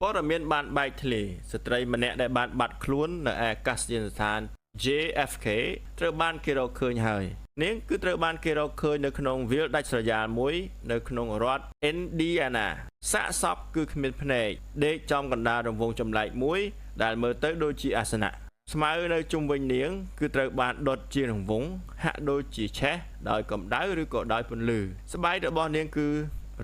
ព័ត៌មានបានបែកធ្លាយស្ត្រីម្នាក់ដែលបានបាត់ខ្លួននៅឯអាកាសយានដ្ឋាន JFK ត្រូវបានគេរកឃើញហើយនាងគឺត្រូវបានគេរកឃើញនៅក្នុងវាលដាច់ស្រយាលមួយនៅក្នុងរដ្ឋ Indiana សាកសពគឺគ្មានភ្នែកដេកចំកណ្ដាលរង្វង់ចម្លែកមួយដែលមើលទៅដូចជាអាសនៈស្មៅនៅជុំវិញនាងគឺត្រូវបានដុតជារង្វង់ហាក់ដូចជាឆេះដោយកម្ដៅឬក៏ដោយពន្លឺស្បែករបស់នាងគឺ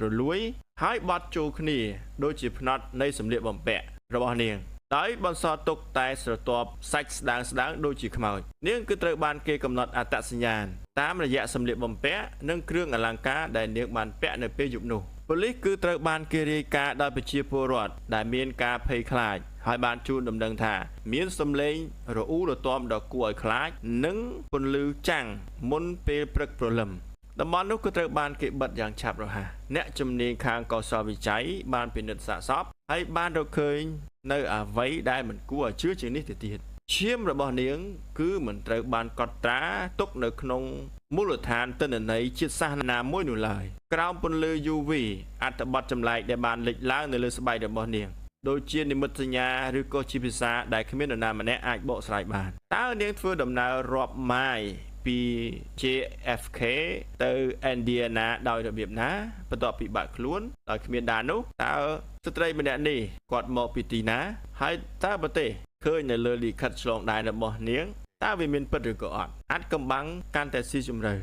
រលួយហើយបត់ចូលគ្នាដូចជាផ្នត់នៃសម្លៀកបំពាក់របស់នាងដោយបន្សល់ទុកតែស្រទាប់សាច់ស្ដើងដូចជាខ្មោចនាងគឺត្រូវបានគេកំណត់អត្តសញ្ញាណតាមរយៈសម្លៀកបំពាក់និងគ្រឿងអលង្ការដែលនាងបានពាក់នៅពេលយប់នោះប៉ូលីសគឺត្រូវបានគេរាយការណ៍ដោយប្រជាពលរដ្ឋដែលមានការភ័យខ្លាចហើយបានជូនដំណឹងថាមានសម្លេងរអ៊ូរទាំដ៏គួរឲ្យខ្លាចនិងពន្លឺចាំងមុនពេលព្រឹកព្រលឹមតំបន់នោះគឺត្រូវបានគេបិទយ៉ាងឆាប់រហ័សអ្នកជំនាញខាងកោសល្យវិច័យបានពិនិត្យសាកសពហើយបានរកឃើញនៅអ្វីដែលមិនគួរឲ្យជឿជាងនេះទៅទៀតឈាមរបស់នាងគឺមិនត្រូវបានកត់ត្រាទុកនៅក្នុងមូលដ្ឋានទិន្នន័យជាតិសាសន៍ណាមួយនោះឡើយក្រោមពន្លឺ UV អត្ថបទចម្លែកដែលបានលេចឡើងនៅលើស្បែករបស់នាងដូចជានិមិត្តសញ្ញាឬក៏ជាភាសាដែលគ្មាននរណាម្នាក់អាចបកស្រាយបានតើនាងធ្វើដំណើររាប់ម៉ាយពី JFK ទៅ Indiana ដោយរបៀបណាបន្ទាប់ពីបាក់ខ្លួនដោយគ្មានដាននោះតើស្ត្រីម្នាក់នេះគាត់មកពីទីណាហើយតើប្រទេសឃើញនៅលើលិខិតឆ្លងដែនរបស់នាងតើវាមានពិតឬក៏អត់អាចកំបាំងកាន់តែស៊ីជម្រៅ